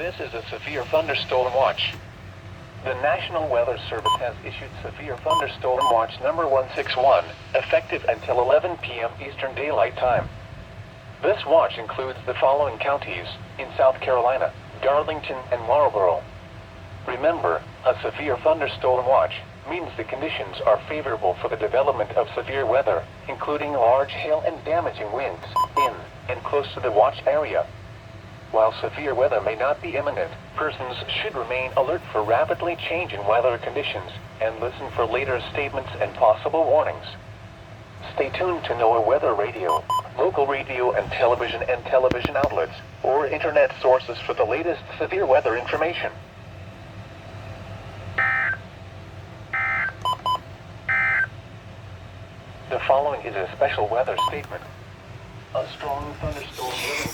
This is a severe thunderstorm watch. The National Weather Service has issued severe thunderstorm watch number 161, effective until 11 p.m. Eastern Daylight Time. This watch includes the following counties in South Carolina: Darlington and Marlboro. Remember, a severe thunderstorm watch means the conditions are favorable for the development of severe weather, including large hail and damaging winds, in and close to the watch area. While severe weather may not be imminent, persons should remain alert for rapidly changing weather conditions and listen for later statements and possible warnings. Stay tuned to NOAA Weather Radio, local radio and television outlets, or internet sources for the latest severe weather information. The following is a special weather statement. A strong thunderstorm